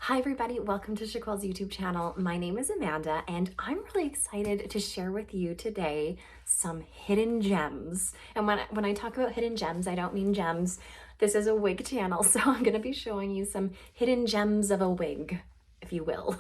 Hi everybody, welcome to Chiquel's YouTube channel. My name is Amanda and I'm really excited to share with you today some hidden gems. And when I talk about hidden gems, I don't mean gems. This is a wig channel, so I'm gonna be showing you some hidden gems of a wig, if you will.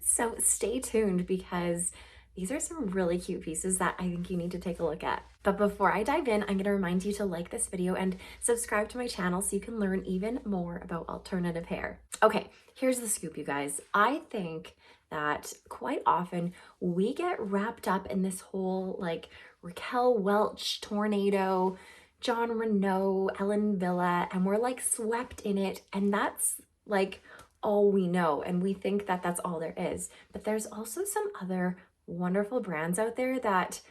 So stay tuned because these are some really cute pieces that I think you need to take a look at. But before I dive in, I'm gonna remind you to like this video and subscribe to my channel so you can learn even more about alternative hair. Okay, here's the scoop, you guys. I think that quite often we get wrapped up in this whole like Raquel Welch tornado, John Reno, Ellen Villa, and we're like swept in it. And that's like all we know. And we think that that's all there is. But there's also some other wonderful brands out there that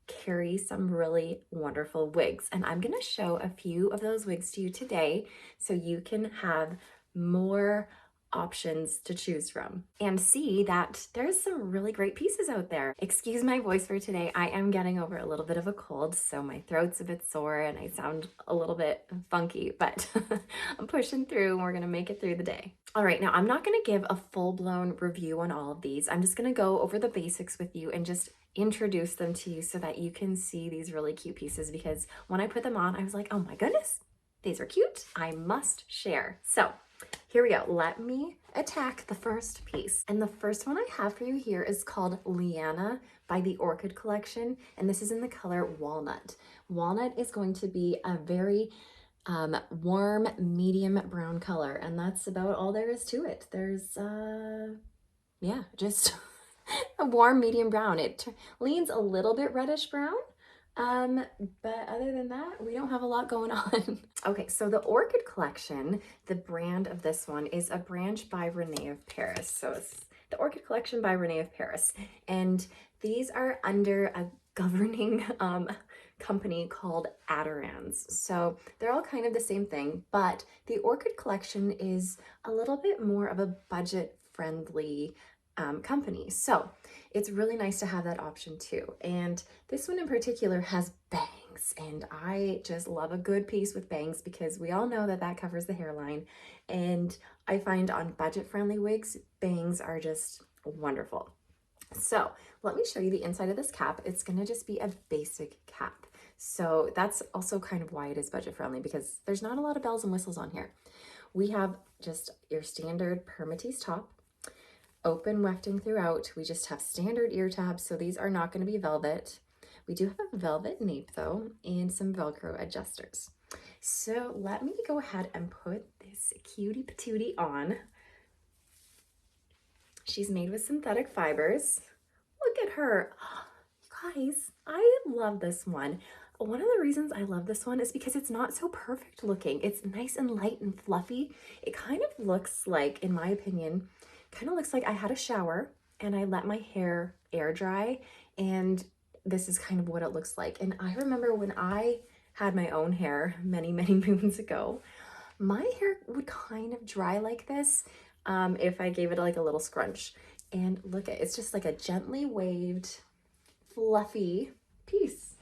carry some really wonderful wigs. And I'm going to show a few of those wigs to you today so you can have more options to choose from and see that there's some really great pieces out there. Excuse my voice for today. I am getting over a little bit of a cold, so my throat's a bit sore and I sound a little bit funky, but I'm pushing through and we're gonna make it through the day. All right, now I'm not gonna give a full-blown review on all of these. I'm just gonna go over the basics with you and just introduce them to you so that you can see these really cute pieces, because when I put them on, I was like, oh my goodness, these are cute. I must share. So here we go. Let me attack the first piece. And the first one I have for you here is called Liana by the Orchid Collection. And this is in the color Walnut. Walnut is going to be a very warm, medium brown color. And that's about all there is to it. There's, yeah, just a warm, medium brown. It leans a little bit reddish brown. But other than that, we don't have a lot going on. Okay, so the Orchid Collection, the brand of this one is a branch by Rene of Paris. So it's the Orchid Collection by Rene of Paris. And these are under a governing company called Adirans. So they're all kind of the same thing, but the Orchid Collection is a little bit more of a budget-friendly company. So it's really nice to have that option too. And this one in particular has bangs, and I just love a good piece with bangs because we all know that that covers the hairline. And I find on budget-friendly wigs, bangs are just wonderful. So let me show you the inside of this cap. It's gonna just be a basic cap. So that's also kind of why it is budget-friendly, because there's not a lot of bells and whistles on here. We have just your standard permatease top, open wefting throughout. We just have standard ear tabs, so these are not going to be velvet. We do have a velvet nape though, and some Velcro adjusters. So let me go ahead and put this cutie patootie on. She's made with synthetic fibers. Look at her. You guys, I love this one. One of the reasons I love this one is because it's not so perfect looking. It's nice and light and fluffy. It kind of looks like, in my opinion, kind of looks like I had a shower and I let my hair air dry, and this is kind of what it looks like. And I remember when I had my own hair many moons ago, my hair would kind of dry like this if I gave it like a little scrunch. And look at, it's just like a gently waved, fluffy piece.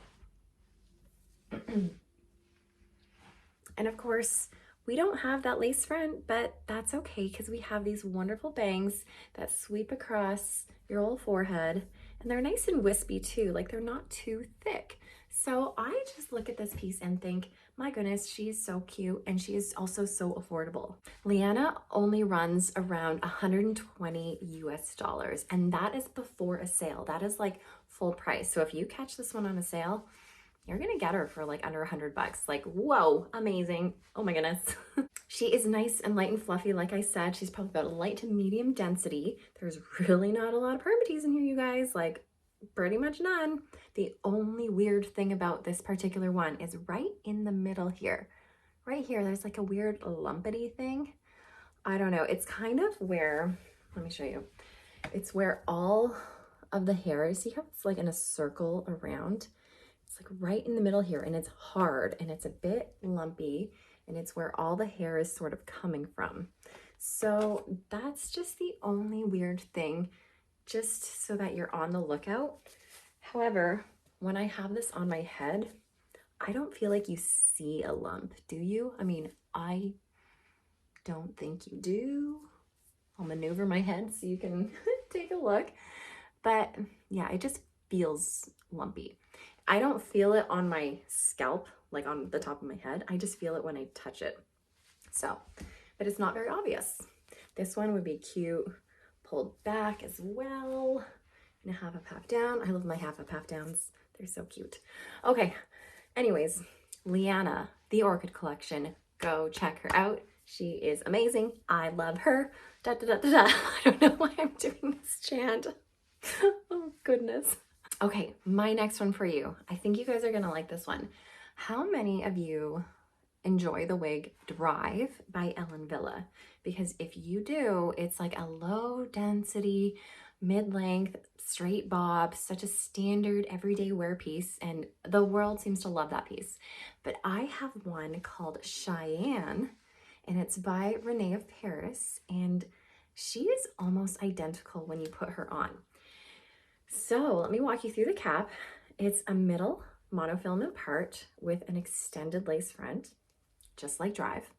And of course, we don't have that lace front, but that's okay because we have these wonderful bangs that sweep across your whole forehead, and they're nice and wispy too, like they're not too thick. So I just look at this piece and think, my goodness, she's so cute, and she is also so affordable. Liana only runs around 120 US dollars, and that is before a sale. That is like full price. So if you catch this one on a sale, you're gonna get her for like under $100. Like, whoa, amazing. Oh my goodness. She is nice and light and fluffy. Like I said, she's probably about a light to medium density. There's really not a lot of permatease in here, you guys, like pretty much none. The only weird thing about this particular one is right in the middle here. Right here, there's like a weird lumpity thing. I don't know. It's kind of where, let me show you. It's where all of the hair, see how it's like in a circle around? It's like right in the middle here, and it's hard and it's a bit lumpy, and it's where all the hair is sort of coming from. So that's just the only weird thing, just so that you're on the lookout. However, when I have this on my head, I don't feel like you see a lump, do you? I mean, I don't think you do. I'll maneuver my head so you can take a look. But yeah, it just feels lumpy. I don't feel it on my scalp, like on the top of my head. I just feel it when I touch it. So, but it's not very obvious. This one would be cute, pulled back as well. And a half up, half down. I love my half up, half downs. They're so cute. Okay, anyways, Liana, the Orchid Collection. Go check her out. She is amazing. I love her. Da, da, da, da, da. I don't know why I'm doing this chant. Oh, goodness. Okay, my next one for you. I think you guys are gonna like this one. How many of you enjoy the wig Drive by Ellen Villa? Because if you do, it's like a low density, mid-length, straight bob, such a standard everyday wear piece, and the world seems to love that piece. But I have one called Cheyenne, and it's by Rene of Paris, and she is almost identical when you put her on. So let me walk you through the cap. It's a middle monofilament part with an extended lace front, just like Drive.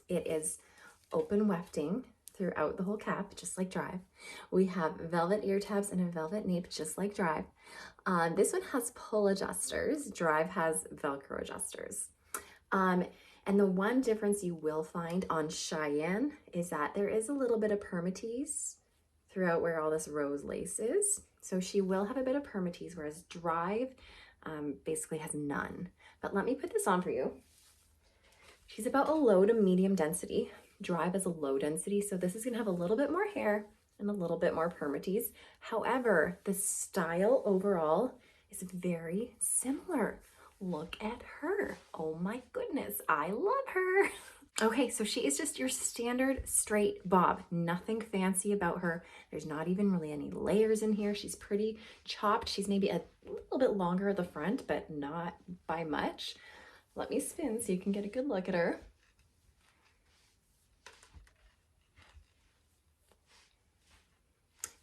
It is open wefting throughout the whole cap, just like Drive. We have velvet ear tabs and a velvet nape, just like Drive. This one has pull adjusters. Drive has Velcro adjusters. And the one difference you will find on Cheyenne is that there is a little bit of permatease throughout where all this rose lace is. So she will have a bit of permatease, whereas Drive basically has none. But let me put this on for you. She's about a low to medium density. Drive is a low density, so this is gonna have a little bit more hair and a little bit more permatease. However, the style overall is very similar. Look at her. Oh my goodness, I love her. Okay, so she is just your standard straight bob. Nothing fancy about her. There's not even really any layers in here. She's pretty chopped. She's maybe a little bit longer at the front, but not by much. Let me spin so you can get a good look at her.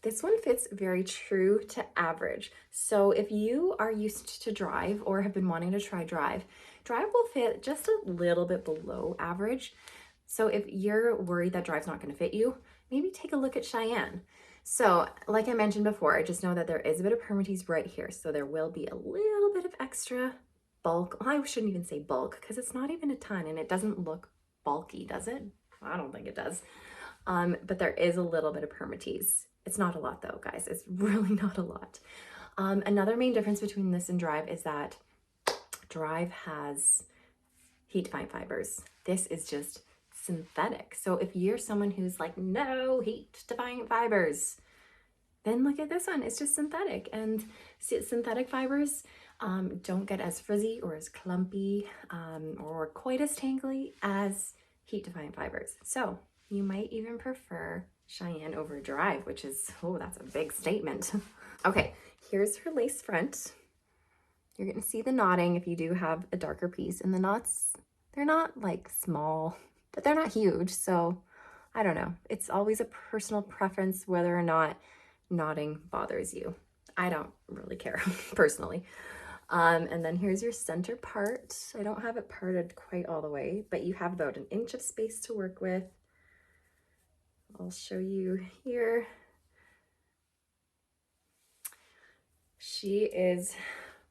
This one fits very true to average. So if you are used to Drive or have been wanting to try Drive, Drive will fit just a little bit below average. So if you're worried that Drive's not going to fit you, maybe take a look at Cheyenne. So like I mentioned before, I just know that there is a bit of permatease right here. So there will be a little bit of extra bulk. Well, I shouldn't even say bulk because it's not even a ton and it doesn't look bulky, does it? I don't think it does. But there is a little bit of permatease. It's not a lot though, guys. It's really not a lot. Another main difference between this and Drive is that Drive has heat-defying fibers. This is just synthetic. So if you're someone who's like, no heat-defying fibers, then look at this one. It's just synthetic, and synthetic fibers don't get as frizzy or as clumpy or quite as tangly as heat-defying fibers. So you might even prefer Cheyenne over Drive, which is, oh, that's a big statement. Okay, here's her lace front. You're gonna see the knotting if you do have a darker piece, and the knots, they're not like small, but they're not huge. So I don't know. It's always a personal preference whether or not knotting bothers you. I don't really care personally. And then here's your center part. I don't have it parted quite all the way, but you have about 1 inch of space to work with. I'll show you here. She is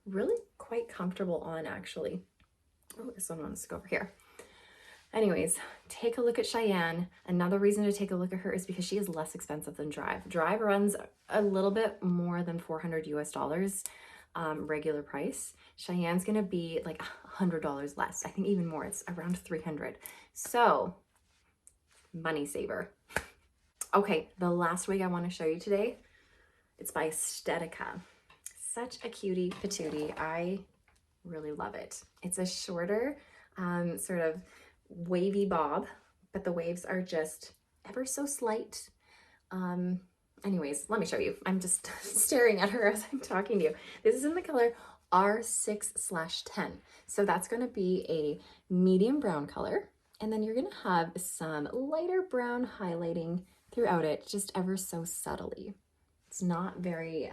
really quite comfortable on, actually. Oh, this one wants to go over here. Anyways, take a look at Cheyenne. Another reason to take a look at her is because she is less expensive than Drive. Drive runs a little bit more than $400 US, regular price. Cheyenne's gonna be like $100 less. I think even more, it's around 300. So, money saver. Okay, the last wig I want to show you today, it's by Estetica. Such a cutie patootie. I really love it. It's a shorter, sort of wavy bob, but the waves are just ever so slight. Anyways, let me show you. I'm just staring at her as I'm talking to you. This is in the color R6/10. So that's going to be a medium brown color. And then you're going to have some lighter brown highlighting throughout it, just ever so subtly. It's not very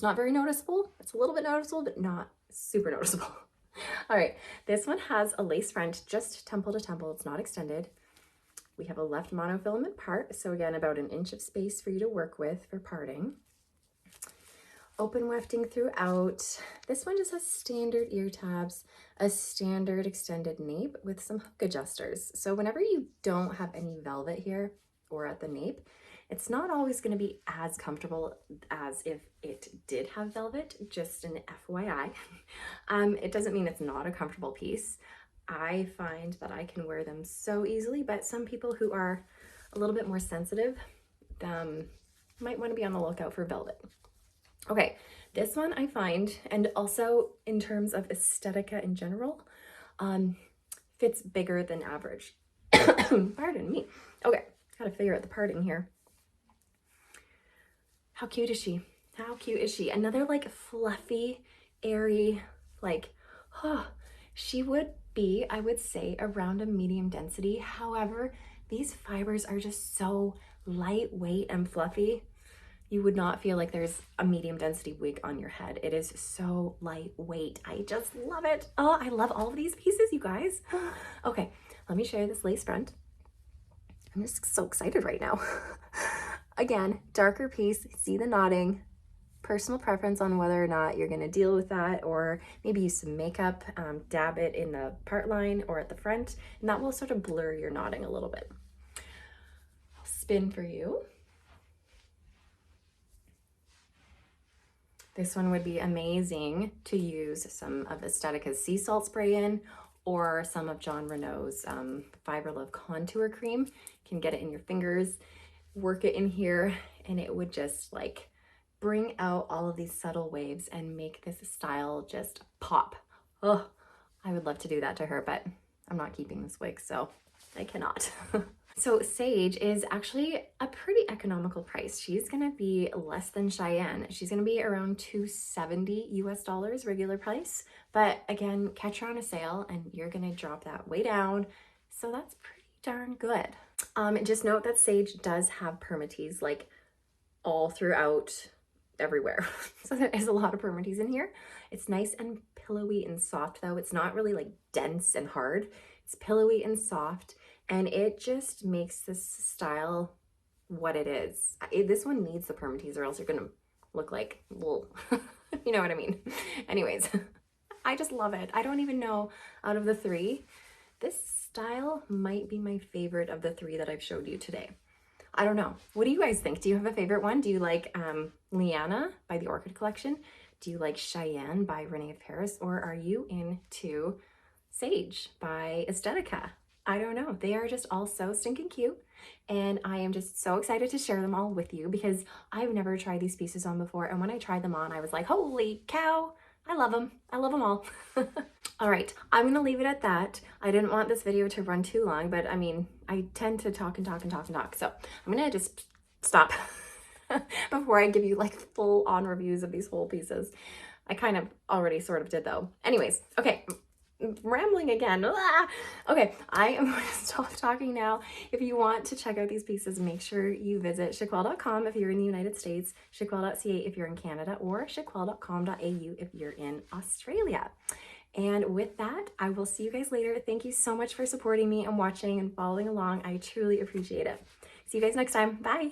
noticeable. It's a little bit noticeable, but not super noticeable. All right, this one has a lace front, just temple to temple. It's not extended. We have a left monofilament part, so again, about an inch of space for you to work with for parting. Open wefting throughout. This one just has standard ear tabs, a standard extended nape with some hook adjusters. So whenever you don't have any velvet here or at the nape, it's not always going to be as comfortable as if it did have velvet, just an FYI. It doesn't mean it's not a comfortable piece. I find that I can wear them so easily, but some people who are a little bit more sensitive might want to be on the lookout for velvet. Okay, this one I find, and also in terms of Estetica in general, fits bigger than average. Pardon me. Okay, gotta figure out the parting here. How cute is she? How cute is she? Another like fluffy, airy, like, she would be, I would say, around a medium density. However, these fibers are just so lightweight and fluffy. You would not feel like there's a medium density wig on your head. It is so lightweight. I just love it. Oh, I love all of these pieces, you guys. Okay, let me show you this lace front. I'm just so excited right now. Again, darker piece, see the knotting. Personal preference on whether or not you're gonna deal with that, or maybe use some makeup, dab it in the part line or at the front, and that will sort of blur your knotting a little bit. I'll spin for you. This one would be amazing to use some of Estetica's sea salt spray in, or some of John Renault's Fiber Love Contour Cream. You can get it in your fingers, work it in here, and it would just like bring out all of these subtle waves and make this style just pop. Oh, I would love to do that to her, but I'm not keeping this wig, so I cannot. So Sage is actually a pretty economical price. She's gonna be less than Cheyenne. She's gonna be around $270 US regular price. But again, catch her on a sale and you're gonna drop that way down. So that's pretty darn good. Just note that Sage does have permatease like all throughout everywhere. So there is a lot of permatease in here. It's nice and pillowy and soft though. It's not really like dense and hard. It's pillowy and soft. And it just makes this style what it is. This one needs the permatease or else you're gonna look like, well, you know what I mean. Anyways, I just love it. I don't even know, out of the three, this style might be my favorite of the three that I've showed you today. I don't know. What do you guys think? Do you have a favorite one? Do you like Liana by the Orchid Collection? Do you like Cheyenne by Rene of Paris? Or are you into Sage by Estetica? I don't know. They are just all so stinking cute. And I am just so excited to share them all with you because I've never tried these pieces on before. And when I tried them on, I was like, holy cow, I love them. I love them all. All right, I'm gonna leave it at that. I didn't want this video to run too long, but I mean, I tend to talk and talk and talk and talk. So I'm gonna just stop before I give you like full on reviews of these whole pieces. I kind of already sort of did though. Anyways, okay. Rambling again. Okay, I am going to stop talking now. If you want to check out these pieces, make sure you visit chiquel.com if you're in the United States, chiquel.ca if you're in Canada, or chiquel.com.au if you're in Australia. And with that, I will see you guys later. Thank you so much for supporting me and watching and following along. I truly appreciate it. See you guys next time. Bye.